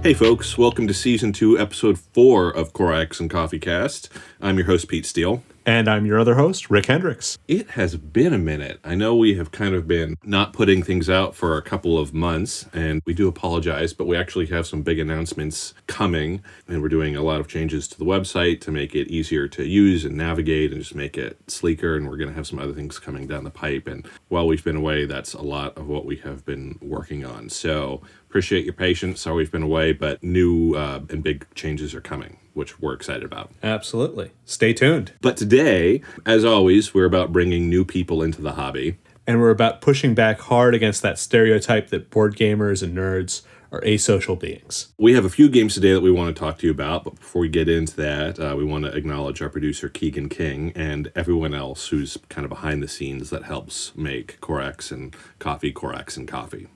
Hey folks, welcome to Season 2, Episode 4 of Corax and Coffee Cast. I'm your host, Pete Steele. And I'm your other host, Rick Hendricks. It has been a minute. I know we have kind of been not putting things out for a couple of months, and we do apologize, but we actually have some big announcements coming, and we're doing a lot of changes to the website to make it easier to use and navigate and just make it sleeker, and we're going to have some other things coming down the pipe. And while we've been away, that's a lot of what we have been working on. So appreciate your patience. Sorry we've been away, but new and big changes are coming, which we're excited about. Absolutely. Stay tuned. But today, as always, we're about bringing new people into the hobby. And we're about pushing back hard against that stereotype that board gamers and nerds are asocial beings. We have a few games today that we want to talk to you about, but before we get into that, we want to acknowledge our producer, Keegan King, and everyone else who's kind of behind the scenes that helps make Corax and Coffee.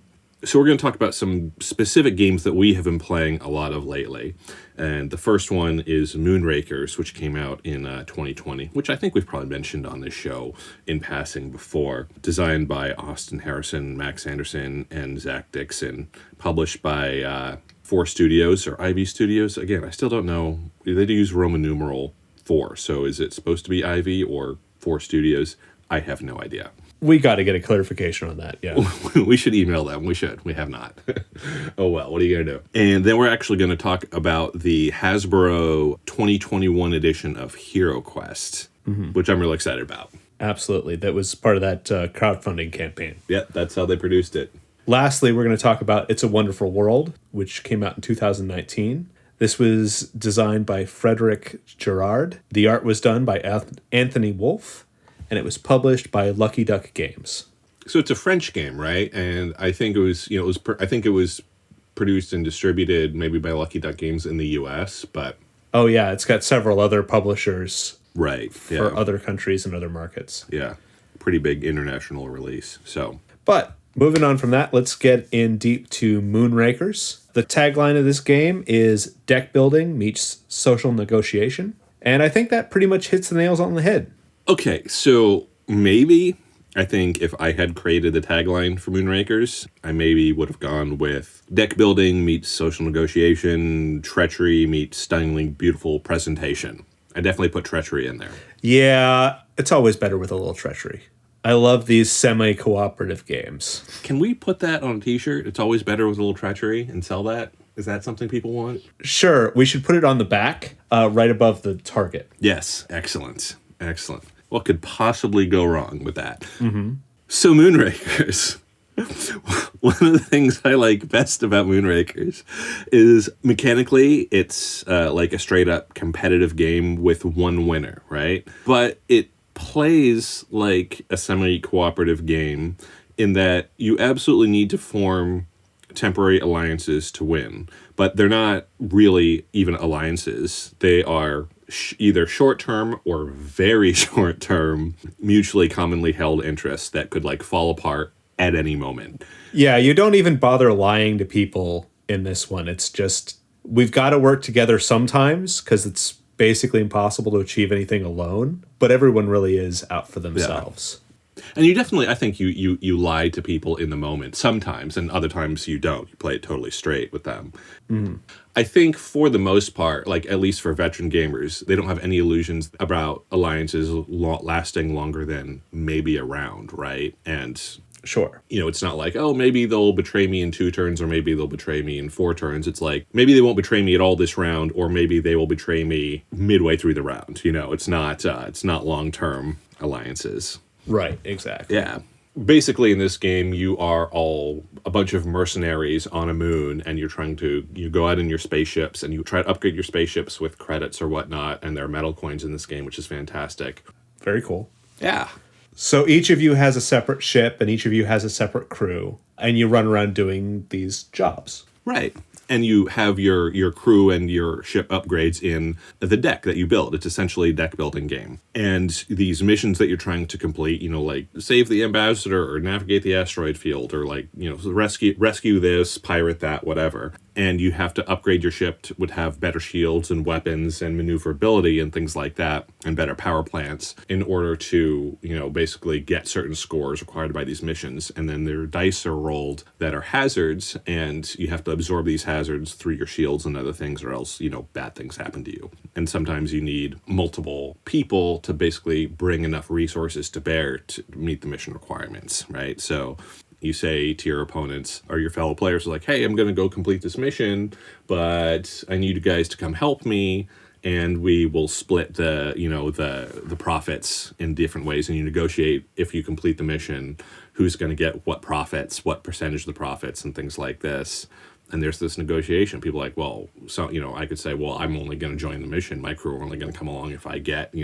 So we're going to talk about some specific games that we have been playing a lot of lately. And the first one is Moonrakers, which came out in 2020, which I think we've probably mentioned on this show in passing before. Designed by Austin Harrison, Max Anderson, and Zach Dixon. Published by 4 Studios, or Ivy Studios. Again, I still don't know. They do use Roman numeral 4, so is it supposed to be Ivy or 4 Studios? I have no idea. We got to get a clarification on that, yeah. We should email them. We should. We have not. Oh, well, what are you going to do? And then we're actually going to talk about the Hasbro 2021 edition of Hero Quest, which I'm really excited about. Absolutely. That was part of that crowdfunding campaign. Yeah, that's how they produced it. Lastly, we're going to talk about It's a Wonderful World, which came out in 2019. This was designed by Frederick Gerard. The art was done by Anthony Wolf. And it was published by Lucky Duck Games. So it's a French game, right? And I think it was, I think it was produced and distributed maybe by Lucky Duck Games in the U.S., but... Oh, yeah, it's got several other publishers right, for other countries and other markets. Yeah, pretty big international release, so... But moving on from that, let's get in deep to Moonrakers. The tagline of this game is deck building meets social negotiation. And I think that pretty much hits the nails on the head. Okay, so maybe I think if I had created the tagline for Moonrakers, I maybe would have gone with deck building meets social negotiation, treachery meets stunningly beautiful presentation. I definitely put treachery in there. Yeah, it's always better with a little treachery. I love these semi-cooperative games. Can we put that on a t-shirt? It's always better with a little treachery and sell that? Is that something people want? Sure, we should put it on the back, right above the target. Yes, excellent. Excellent. What could possibly go wrong with that? Mm-hmm. So Moonrakers. One of the things I like best about Moonrakers is mechanically it's like a straight up competitive game with one winner, right? But it plays like a semi-cooperative game in that you absolutely need to form temporary alliances to win. But they're not really even alliances. They are either short-term or very short-term mutually commonly held interests that could like fall apart at any moment. Yeah, you don't even bother lying to people in this one. It's just, we've got to work together sometimes because it's basically impossible to achieve anything alone, but everyone really is out for themselves. Yeah. And you definitely, I think you lie to people in the moment sometimes, and other times you don't. You play it totally straight with them. Mm. I think for the most part, like at least for veteran gamers, they don't have any illusions about alliances lasting longer than maybe a round, right? And sure, it's not like, oh, maybe they'll betray me in 2 turns, or maybe they'll betray me in 4 turns. It's like, maybe they won't betray me at all this round, or maybe they will betray me midway through the round. It's not long-term alliances. Right, exactly. Yeah. Basically, in this game, you are all a bunch of mercenaries on a moon, and you go out in your spaceships, and you try to upgrade your spaceships with credits or whatnot, and there are metal coins in this game, which is fantastic. Very cool. Yeah. So each of you has a separate ship, and each of you has a separate crew, and you run around doing these jobs. Right. And you have your crew and your ship upgrades in the deck that you build. It's essentially a deck building game. And these missions that you're trying to complete, like save the ambassador or navigate the asteroid field or like, rescue this, pirate that, whatever. and you have to upgrade your ship to would have better shields and weapons and maneuverability and things like that, and better power plants in order to, basically get certain scores required by these missions. And then their dice are rolled that are hazards, and you have to absorb these hazards through your shields and other things, or else, bad things happen to you. And sometimes you need multiple people to basically bring enough resources to bear to meet the mission requirements, right? So you say to your opponents or your fellow players, like, hey, I'm going to go complete this mission, but I need you guys to come help me, and we will split the profits in different ways, and you negotiate, if you complete the mission, who's going to get what profits, what percentage of the profits, and things like this. And there's this negotiation. People are like, well, so, I could say, well, I'm only going to join the mission. My crew are only going to come along if I get,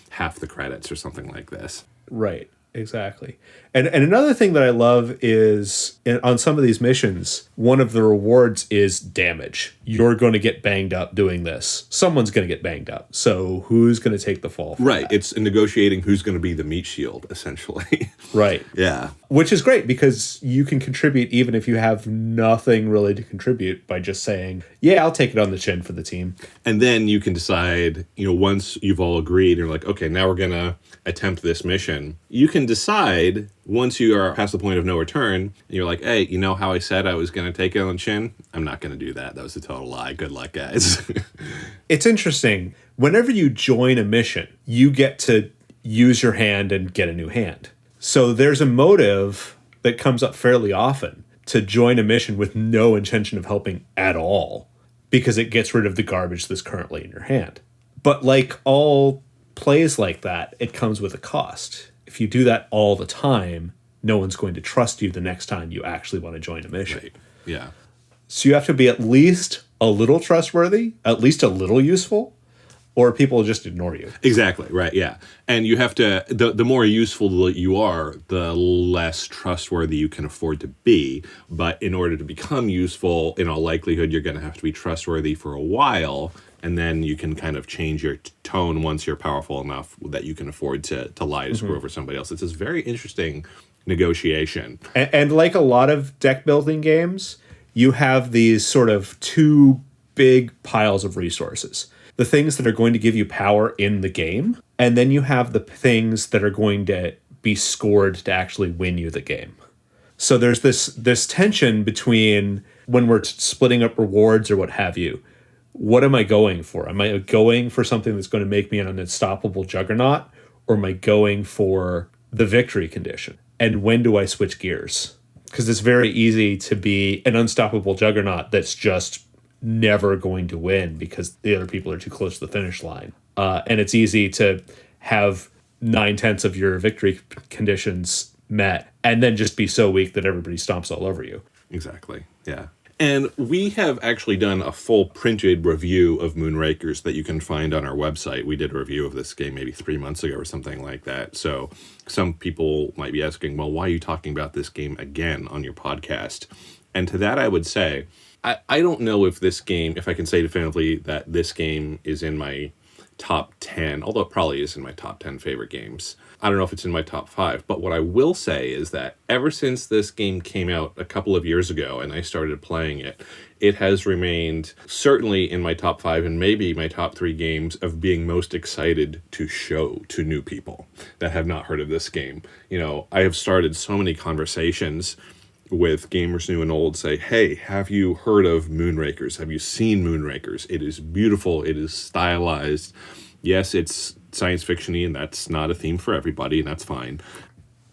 half the credits or something like this. Right. Exactly. And another thing that I love is on some of these missions, one of the rewards is damage. You're going to get banged up doing this. Someone's going to get banged up. So who's going to take the fall for Right. that? It's negotiating who's going to be the meat shield, essentially. Right. Yeah. Which is great because you can contribute even if you have nothing really to contribute by just saying, yeah, I'll take it on the chin for the team. And then you can decide, once you've all agreed, you're like, okay, now we're going to attempt this mission. You can decide once you are past the point of no return, and you're like, hey, how I said I was going to take it on the chin? I'm not going to do that. That was a total lie. Good luck, guys. It's interesting. Whenever you join a mission, you get to use your hand and get a new hand. So there's a motive that comes up fairly often to join a mission with no intention of helping at all, because it gets rid of the garbage that's currently in your hand. But like all plays like that, it comes with a cost. If you do that all the time, no one's going to trust you the next time you actually want to join a mission. Right. Yeah. So you have to be at least a little trustworthy, at least a little useful, or people will just ignore you. Exactly, right, yeah. And you have to, the more useful you are, the less trustworthy you can afford to be. But in order to become useful, in all likelihood, you're going to have to be trustworthy for a while, and then you can kind of change your tone once you're powerful enough that you can afford to lie to screw over somebody else. It's this very interesting negotiation. And like a lot of deck building games, you have these sort of two big piles of resources. The things that are going to give you power in the game, and then you have the things that are going to be scored to actually win you the game. So there's this tension between when we're splitting up rewards or what have you. What am I going for? Am I going for something that's going to make me an unstoppable juggernaut, or am I going for the victory condition? And when do I switch gears? Because it's very easy to be an unstoppable juggernaut that's just never going to win because the other people are too close to the finish line. And it's easy to have 9/10 of your victory conditions met and then just be so weak that everybody stomps all over you. Exactly, yeah. And we have actually done a full printed review of Moonrakers that you can find on our website. We did a review of this game maybe 3 months ago or something like that. So some people might be asking, well, why are you talking about this game again on your podcast? And to that I would say, I don't know if this game, if I can say definitively that this game is in my top 10, although it probably is in my top 10 favorite games. I don't know if it's in my top 5, but what I will say is that ever since this game came out a couple of years ago and I started playing it, it has remained certainly in my top 5 and maybe my top 3 games of being most excited to show to new people that have not heard of this game. I have started so many conversations with gamers new and old, say, hey, have you heard of Moonrakers? Have you seen Moonrakers? It is beautiful. It is stylized. Yes, it's science fiction-y, and that's not a theme for everybody, and that's fine.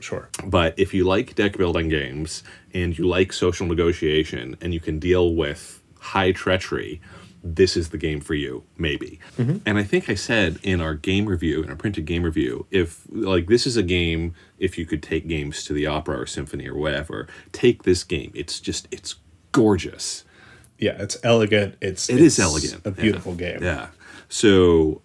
Sure. But if you like deck building games and you like social negotiation and you can deal with high treachery, this is the game for you, maybe. Mm-hmm. And I think I said in our game review, in our printed game review, if this is a game, if you could take games to the opera or symphony or whatever, take this game. It's gorgeous. Yeah, it's elegant. It is elegant. A beautiful game. Yeah. So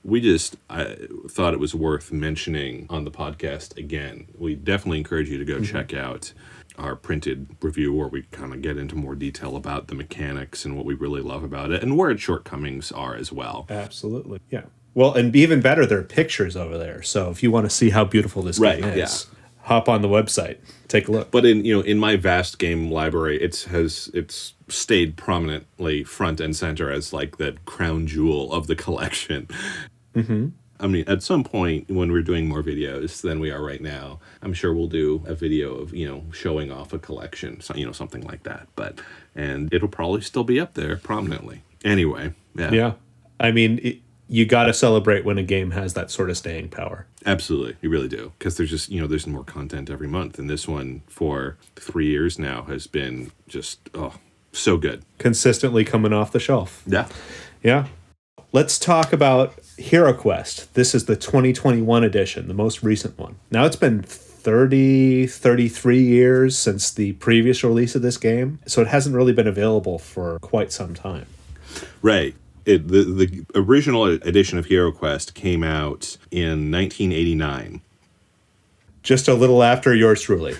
I thought it was worth mentioning on the podcast again. We definitely encourage you to go check out our printed review where we kind of get into more detail about the mechanics and what we really love about it and where its shortcomings are as well. Absolutely. Yeah. Well, and even better, there are pictures over there. So if you want to see how beautiful this game is. hop on the website, take a look. But in my vast game library, it's stayed prominently front and center as like the crown jewel of the collection. Mm-hmm. I mean, at some point when we're doing more videos than we are right now, I'm sure we'll do a video of, showing off a collection, so, something like that. And it'll probably still be up there prominently. Anyway, yeah. Yeah. I mean, you got to celebrate when a game has that sort of staying power. Absolutely. You really do. Because there's just, there's more content every month. And this one for 3 years now has been just, so good. Consistently coming off the shelf. Yeah. Yeah. Let's talk about Hero Quest. This is the 2021 edition, the most recent one. Now it's been 33 years since the previous release of this game, so it hasn't really been available for quite some time. Right. The original edition of Hero Quest came out in 1989. Just a little after yours truly.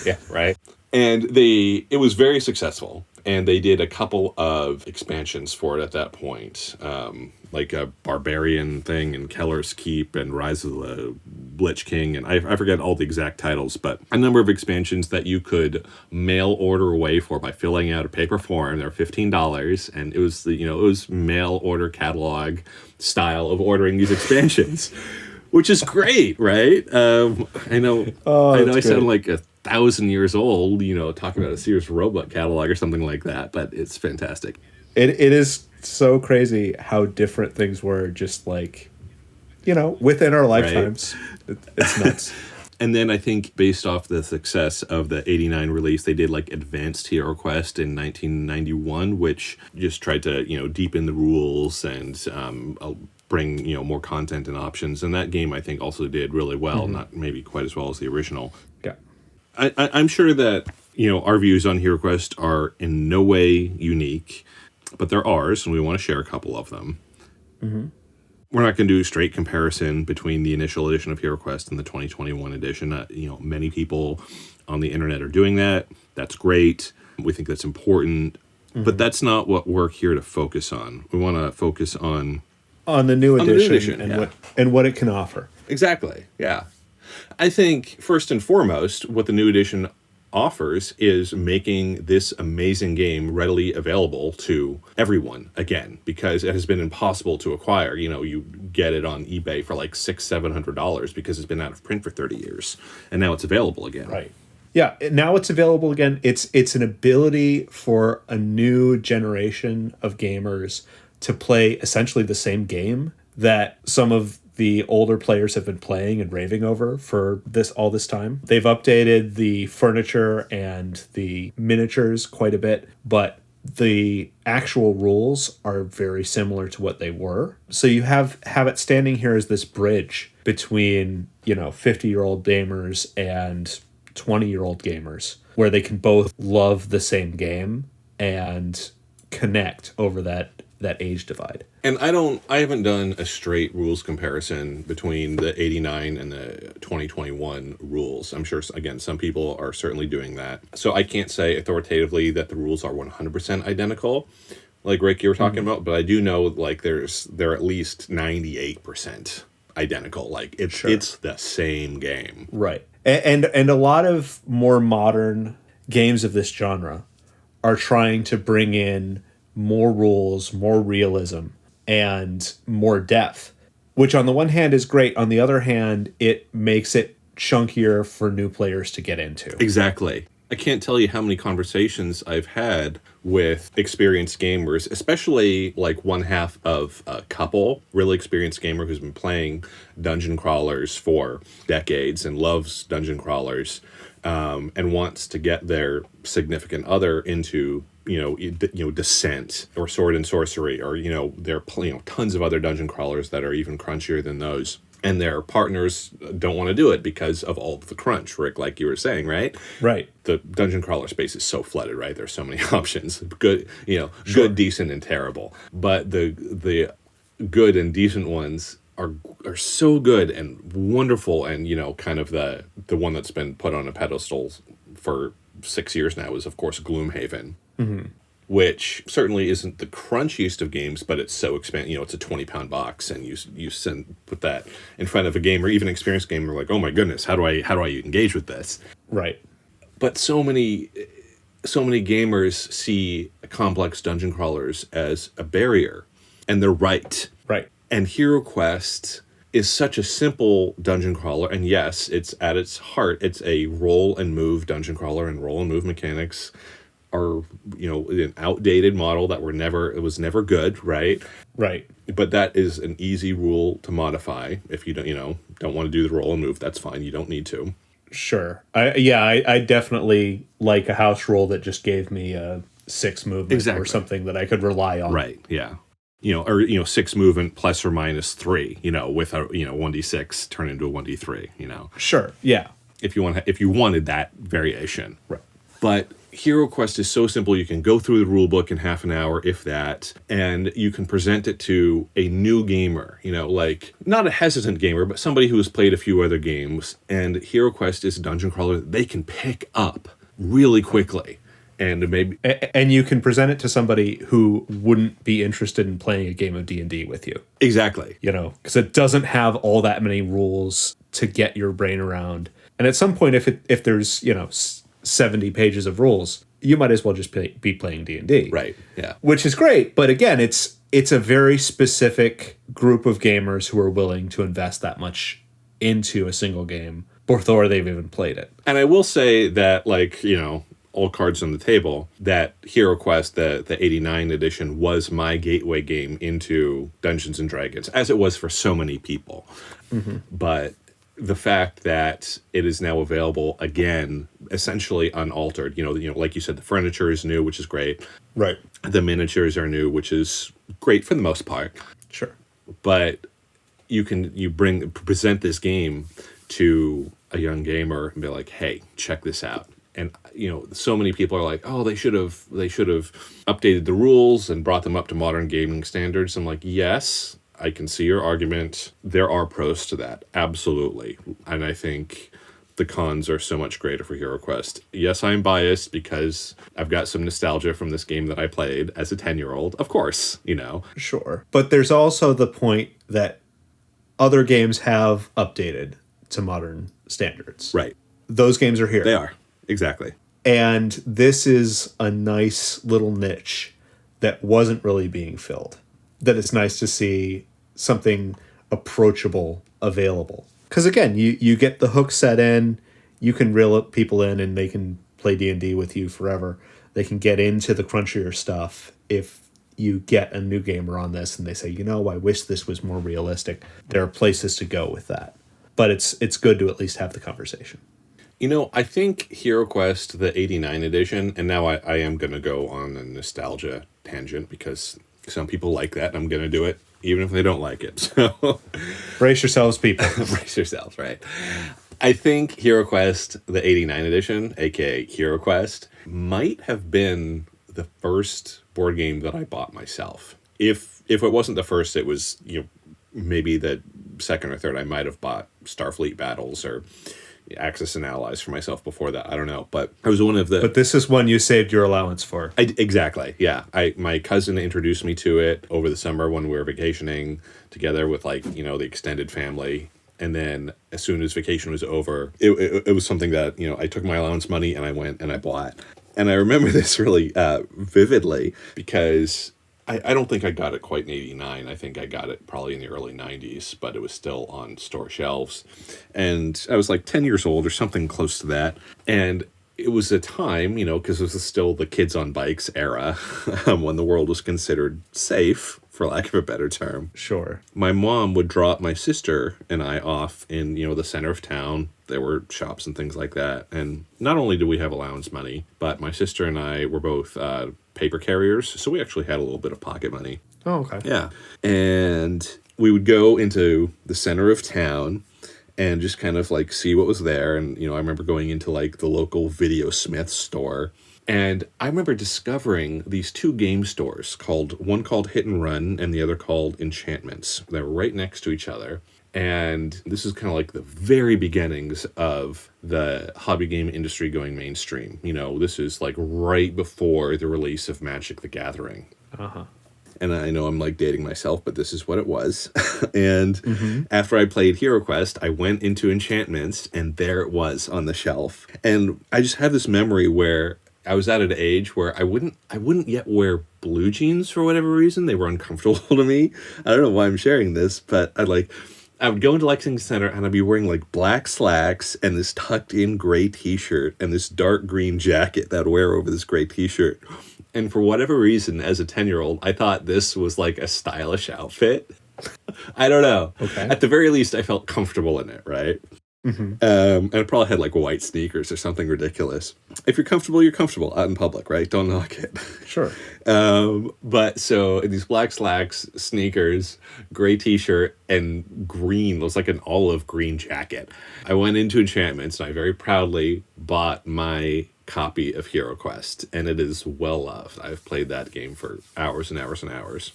Yeah, right. And it was very successful. And they did a couple of expansions for it at that point, like a Barbarian thing and Keller's Keep and Rise of the Lich King. And I forget all the exact titles, but a number of expansions that you could mail order away for by filling out a paper form. They're $15. And it was it was mail order catalog style of ordering these expansions, which is great, right? I know I sound like a 1,000 years old, talking about a Sears Roebuck catalog or something like that, but it's fantastic. It is so crazy how different things were just like, within our lifetimes. Right. It's nuts. And then I think based off the success of the 89 release, they did like Advanced Hero Quest in 1991, which just tried to, deepen the rules and bring, more content and options. And that game, I think, also did really well, not maybe quite as well as the original. Yeah. I'm sure that, our views on Hero Quest are in no way unique, but they're ours, and we want to share a couple of them. Mm-hmm. We're not going to do a straight comparison between the initial edition of Hero Quest and the 2021 edition. Many people on the internet are doing that. That's great. We think that's important, but that's not what we're here to focus on. We want to focus on the new edition, and what it can offer. Exactly, yeah. I think, first and foremost, what the new edition offers is making this amazing game readily available to everyone again, because it has been impossible to acquire. You get it on eBay for like $600-700 because it's been out of print for 30 years, and now it's available again. Right. Yeah, now it's available again. It's an ability for a new generation of gamers to play essentially the same game that some of the older players have been playing and raving over for all this time. They've updated the furniture and the miniatures quite a bit, but the actual rules are very similar to what they were. So you have it standing here as this bridge between, 50-year-old gamers and 20-year-old gamers, where they can both love the same game and connect over that age divide. And I haven't done a straight rules comparison between the 89 and the 2021 rules. I'm sure, again, some people are certainly doing that. So I can't say authoritatively that the rules are 100% identical, like Rick, you were talking about, but I do know like they're at least 98% identical. Like it's the same game. Right. And a lot of more modern games of this genre are trying to bring in more rules, more realism, and more depth, which on the one hand is great. On the other hand, it makes it chunkier for new players to get into. Exactly. I can't tell you how many conversations I've had with experienced gamers, especially like one half of a couple, really experienced gamer who's been playing dungeon crawlers for decades and loves dungeon crawlers, and wants to get their significant other into Descent or Sword and Sorcery, or there are tons of other dungeon crawlers that are even crunchier than those, and their partners don't want to do it because of all of the crunch, Rick, like you were saying, right? Right. The dungeon crawler space is so flooded, right? There's so many options, good, good, decent, and terrible. But the good and decent ones are so good and wonderful, and kind of the one that's been put on a pedestal for 6 years now is, of course, Gloomhaven. Mm-hmm. which certainly isn't the crunchiest of games, but it's so expensive. It's a 20-pound box, and you put that in front of a gamer, even an experienced gamer, like, oh my goodness, how do I engage with this? Right. But so many gamers see complex dungeon crawlers as a barrier, and they're right. Right. And Hero Quest is such a simple dungeon crawler, and yes, it's at its heart, it's a roll and move dungeon crawler, and roll and move mechanics are, an outdated model that it was never good, right? Right. But that is an easy rule to modify. If you don't want to do the roll and move, that's fine. You don't need to. Sure. I definitely like a house rule that just gave me a 6 movement or something that I could rely on. Right. Yeah. Or 6 movement plus or minus 3. With a 1d6 turn into a 1d3. Sure. Yeah. If you wanted that variation. Right. But Hero Quest is so simple. You can go through the rule book in half an hour, if that, and you can present it to a new gamer, like not a hesitant gamer, but somebody who has played a few other games. And Hero Quest is a dungeon crawler that they can pick up really quickly. And you can present it to somebody who wouldn't be interested in playing a game of D&D with you. Exactly. Because it doesn't have all that many rules to get your brain around. And at some point, if there's 70 pages of rules, you might as well just be playing D&D. Right. Yeah. Which is great, but again, it's a very specific group of gamers who are willing to invest that much into a single game before they've even played it. And I will say that, all cards on the table, that Hero Quest, the 89 edition, was my gateway game into Dungeons and Dragons, as it was for so many people. Mm-hmm. But the fact that it is now available again, essentially unaltered, like you said, the furniture is new, which is great. Right. The miniatures are new, which is great for the most part. Sure. But you present this game to a young gamer and be like, hey, check this out. And, so many people are like, oh, they should have updated the rules and brought them up to modern gaming standards. I'm like, yes, I can see your argument. There are pros to that. Absolutely. And I think the cons are so much greater for Hero Quest. Yes, I'm biased because I've got some nostalgia from this game that I played as a 10-year-old. Of course, Sure. But there's also the point that other games have updated to modern standards. Right. Those games are here. They are. Exactly. And this is a nice little niche that wasn't really being filled. That it's nice to see something approachable available. Because again, you get the hook set in, you can reel up people in and they can play D&D with you forever. They can get into the crunchier stuff if you get a new gamer on this and they say, I wish this was more realistic. There are places to go with that. But it's good to at least have the conversation. I think Hero Quest, the 89 edition, and now I am going to go on a nostalgia tangent because some people like that, and I'm going to do it even if they don't like it. So brace yourselves, people. Brace yourselves, right? I think Hero Quest, the 89 edition, aka Hero Quest, might have been the first board game that I bought myself. If it wasn't the first, it was maybe the second or third. I might have bought Starfleet Battles or Axis and Allies for myself before that. I don't know, but I was one of the. But this is one you saved your allowance for. Exactly, yeah. My cousin introduced me to it over the summer when we were vacationing together with the extended family, and then as soon as vacation was over, it was something that I took my allowance money and I went and I bought. And I remember this really vividly because I don't think I got it quite in 89. I think I got it probably in the early 90s, but it was still on store shelves. And I was like 10 years old or something close to that. And it was a time, because it was still the kids on bikes era, when the world was considered safe, for lack of a better term. Sure. My mom would drop my sister and I off in, the center of town. There were shops and things like that. And not only do we have allowance money, but my sister and I were both paper carriers. So we actually had a little bit of pocket money. Oh, okay. Yeah. And we would go into the center of town and just kind of see what was there. And, I remember going into the local Video Smith store. And I remember discovering these two game stores one called Hit and Run and the other called Enchantments. They were right next to each other. And this is kind of like the very beginnings of the hobby game industry going mainstream. You know, this is like right before the release of Magic the Gathering. Uh-huh. And I know I'm like dating myself, but this is what it was. And after I played Hero Quest, I went into Enchantments, and there it was on the shelf. And I just have this memory where I was at an age where I wouldn't yet wear blue jeans for whatever reason. They were uncomfortable to me. I don't know why I'm sharing this, but I would go into Lexington Center and I'd be wearing like black slacks and this tucked in gray t-shirt and this dark green jacket that I'd wear over this gray t-shirt. And for whatever reason, as a 10-year-old, I thought this was like a stylish outfit. I don't know. Okay. At the very least, I felt comfortable in it, right? And I probably had like white sneakers or something ridiculous. If you're comfortable, you're comfortable out in public, right? Don't knock it. Sure. But so these black slacks, sneakers, gray t-shirt, and green, it was like an olive green jacket. I went into Enchantments and I very proudly bought my copy of Hero Quest, and it is well loved. I've played that game for hours and hours and hours.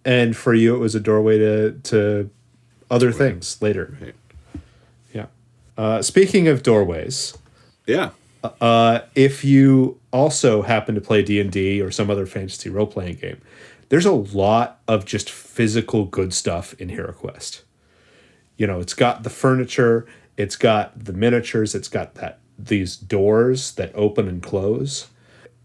And for you, it was a doorway to other things later. Right. Yeah. Speaking of doorways, Yeah. if you also happen to play D&D or some other fantasy role-playing game, there's a lot of just physical good stuff in Hero Quest. You know, it's got the furniture, it's got the miniatures, it's got these doors that open and close.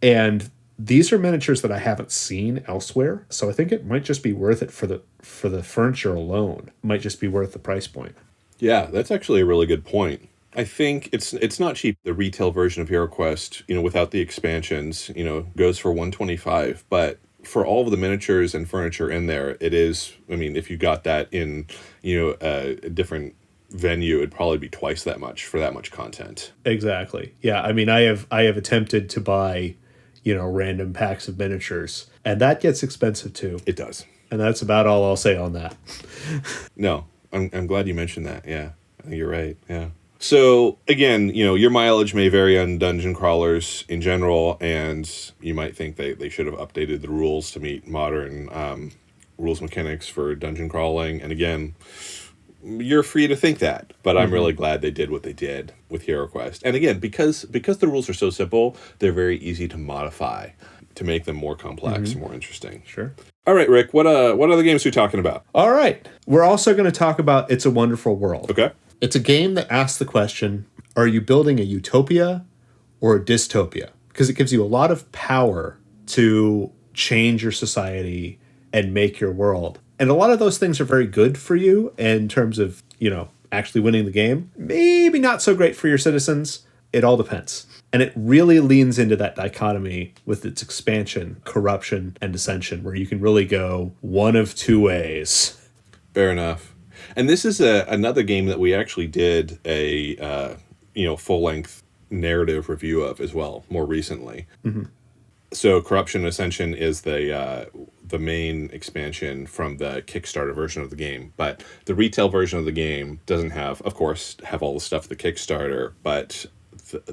And these are miniatures that I haven't seen elsewhere, so I think it might just be worth it for the furniture alone. It might just be worth the price point. Yeah, that's actually a really good point. I think it's not cheap. The retail version of Hero Quest, you know, without the expansions, you know, goes for $125. But for all of the miniatures and furniture in there, it is. I mean, if you got that in, you know, a different venue, it'd probably be twice that much for that much content. Exactly. Yeah. I mean, I have attempted to buy, you know, random packs of miniatures, and that gets expensive too. It does. And that's about all I'll say on that. No, I'm glad you mentioned that. Yeah, I think you're right. Yeah. So again, you know, your mileage may vary on dungeon crawlers in general, and you might think they should have updated the rules to meet modern rules mechanics for dungeon crawling. And again, you're free to think that, but I'm really glad they did what they did with Hero Quest. And again, because the rules are so simple, they're very easy to modify to make them more complex and more interesting. Sure. All right, Rick, what other games are we talking about? All right. We're also going to talk about It's a Wonderful World. Okay. It's a game that asks the question, are you building a utopia or a dystopia? Because it gives you a lot of power to change your society and make your world. And a lot of those things are very good for you in terms of, you know, actually winning the game. Maybe not so great for your citizens. It all depends. And it really leans into that dichotomy with its expansion, corruption, and dissension, where you can really go one of two ways. Fair enough. And this is another game that we actually did a full-length narrative review of as well, more recently. So Corruption Ascension is the main expansion from the Kickstarter version of the game, but the retail version of the game doesn't have all the stuff of the Kickstarter, but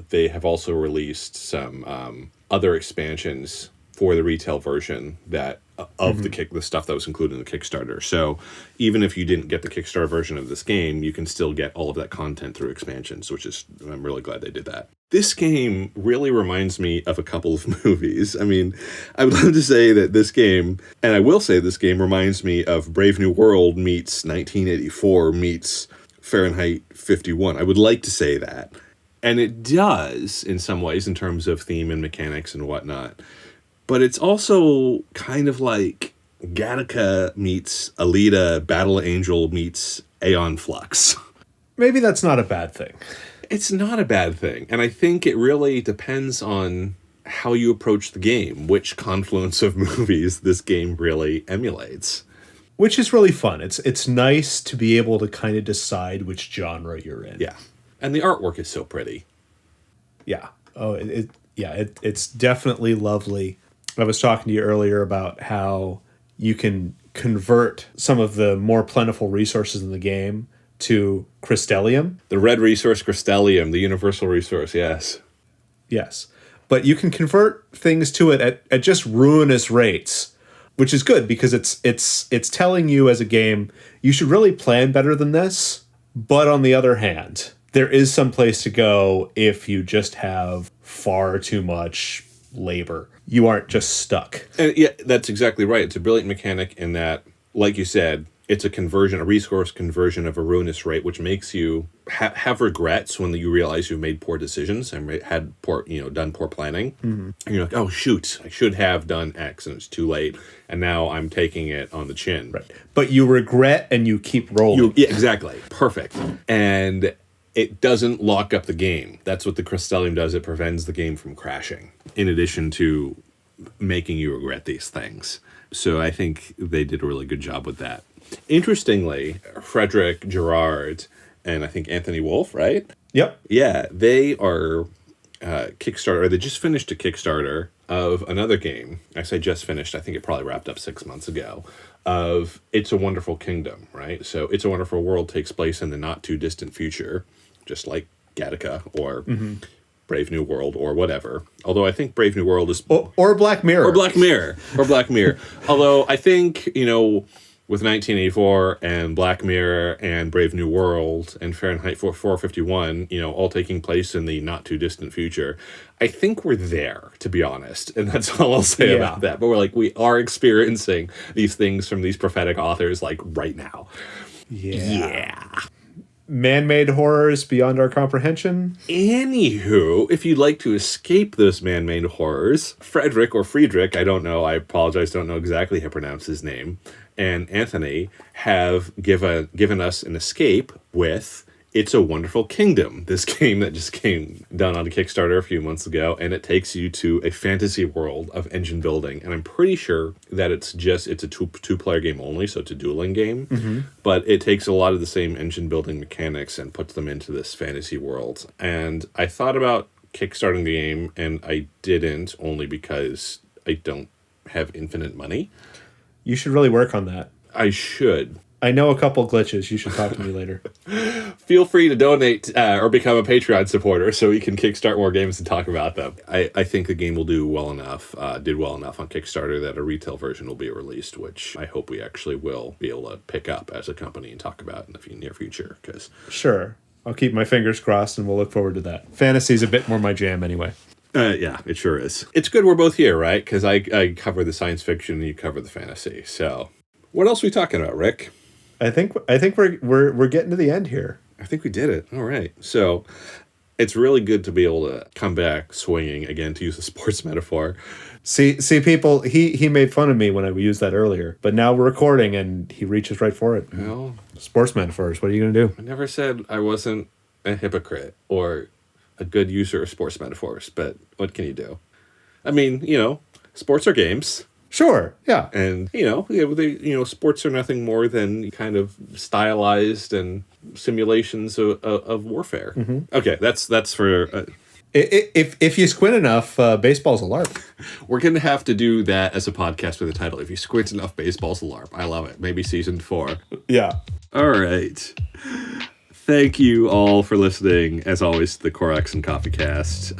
they have also released some other expansions for the retail version that of the stuff that was included in the Kickstarter. So even if you didn't get the Kickstarter version of this game, you can still get all of that content through expansions, I'm really glad they did that. This game really reminds me of a couple of movies. I mean, I would love to say that this game, and I will say this game reminds me of Brave New World meets 1984 meets Fahrenheit 51. I would like to say that. And it does in some ways in terms of theme and mechanics and whatnot. But it's also kind of like Gattaca meets Alita, Battle Angel meets Aeon Flux. Maybe that's not a bad thing. It's not a bad thing. And I think it really depends on how you approach the game, which confluence of movies this game really emulates. Which is really fun. It's nice to be able to kind of decide which genre you're in. Yeah. And the artwork is so pretty. Yeah. Oh, it's definitely lovely. I was talking to you earlier about how you can convert some of the more plentiful resources in the game to Crystallium. The red resource, Crystallium, the universal resource, yes. Yes. But you can convert things to it at just ruinous rates, which is good because it's telling you as a game, you should really plan better than this. But on the other hand, there is some place to go if you just have far too much labor. You aren't just stuck. And yeah, that's exactly right. It's a brilliant mechanic in that, like you said, it's a resource conversion of a ruinous rate, which makes you have regrets when you realize you've made poor decisions and had done poor planning. Mm-hmm. And you're like, oh, shoot, I should have done X and it's too late. And now I'm taking it on the chin. Right. But you regret and you keep rolling. Yeah, exactly. Perfect. And it doesn't lock up the game. That's what the Crystalium does. It prevents the game from crashing, in addition to making you regret these things. So I think they did a really good job with that. Interestingly, Frederick Gerard and I think Anthony Wolf, right? Yep. Yeah, they are Kickstarter. They just finished a Kickstarter of another game. I say just finished. I think it probably wrapped up 6 months ago. Of It's a Wonderful Kingdom, right? So It's a Wonderful World takes place in the not too distant future, just like Gattaca or Brave New World or whatever. Although I think Brave New World is... Or Black Mirror. Or Black Mirror. Or Black Mirror. Although I think, with 1984 and Black Mirror and Brave New World and Fahrenheit 451, all taking place in the not too distant future, I think we're there, to be honest. And that's all I'll say about that. But we are experiencing these things from these prophetic authors right now. Yeah. Man-made horrors beyond our comprehension. Anywho, if you'd like to escape those man-made horrors, Frederick or Friedrich, I don't know, I apologize, don't know exactly how to pronounce his name, and Anthony have given us an escape with It's a Wonderful Kingdom, this game that just came down on a Kickstarter a few months ago, and it takes you to a fantasy world of engine building. And I'm pretty sure that it's a two-player game only, so it's a dueling game, but it takes a lot of the same engine building mechanics and puts them into this fantasy world. And I thought about kickstarting the game, and I didn't, only because I don't have infinite money. You should really work on that. I should. I know a couple glitches. You should talk to me later. Feel free to donate or become a Patreon supporter so we can kickstart more games and talk about them. I think the game will do well enough, did well enough on Kickstarter that a retail version will be released, which I hope we actually will be able to pick up as a company and talk about in the near future. Sure. I'll keep my fingers crossed and we'll look forward to that. Fantasy's a bit more my jam anyway. Yeah, it sure is. It's good we're both here, right? Because I cover the science fiction and you cover the fantasy. So what else are we talking about, Rick? I think we're getting to the end here. I think we did it. All right. So it's really good to be able to come back swinging again, to use a sports metaphor. See, people, he made fun of me when I used that earlier, but now we're recording and he reaches right for it. Well, sports metaphors. What are you going to do? I never said I wasn't a hypocrite or a good user of sports metaphors, but what can you do? I mean, sports are games. Sure, yeah. And, sports are nothing more than kind of stylized and simulations of warfare. Mm-hmm. Okay, that's for... If you squint enough, baseball's a LARP. We're going to have to do that as a podcast with a title. If you squint enough, baseball's a LARP. I love it. Maybe season 4. Yeah. All right. Thank you all for listening, as always, to the Corax and Coffee Cast.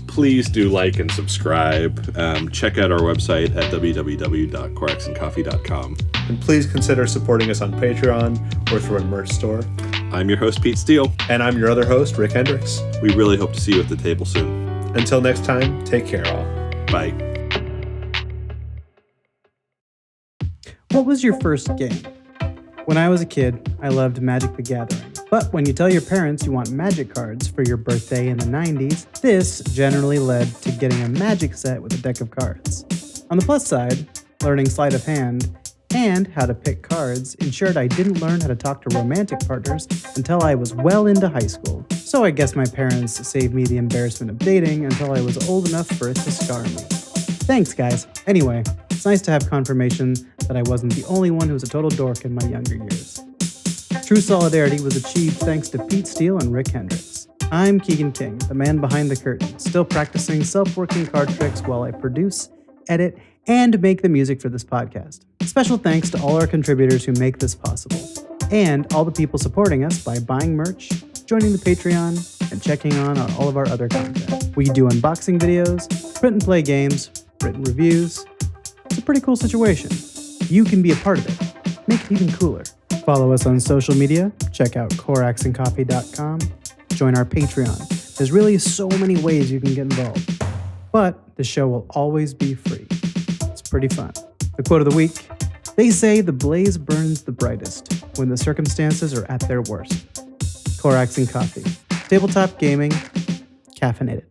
Please do like and subscribe. Check out our website at www.coraxandcoffee.com. And please consider supporting us on Patreon or through a merch store. I'm your host, Pete Steele. And I'm your other host, Rick Hendricks. We really hope to see you at the table soon. Until next time, take care, all. Bye. What was your first game? When I was a kid, I loved Magic the Gathering. But when you tell your parents you want magic cards for your birthday in the 90s, this generally led to getting a magic set with a deck of cards. On the plus side, learning sleight of hand and how to pick cards ensured I didn't learn how to talk to romantic partners until I was well into high school. So I guess my parents saved me the embarrassment of dating until I was old enough for it to scar me. Thanks, guys. Anyway, it's nice to have confirmation that I wasn't the only one who was a total dork in my younger years. True solidarity was achieved thanks to Pete Steele and Rick Hendricks. I'm Keegan King, the man behind the curtain, still practicing self-working card tricks while I produce, edit, and make the music for this podcast. Special thanks to all our contributors who make this possible, and all the people supporting us by buying merch, joining the Patreon, and checking on all of our other content. We do unboxing videos, print and play games, written reviews. So pretty cool situation. You can be a part of it. Make it even cooler. Follow us on social media. Check out coraxandcoffee.com. Join our Patreon. There's really so many ways you can get involved. But the show will always be free. It's pretty fun. The quote of the week: they say the blaze burns the brightest when the circumstances are at their worst. Corax and Coffee. Tabletop gaming. Caffeinated.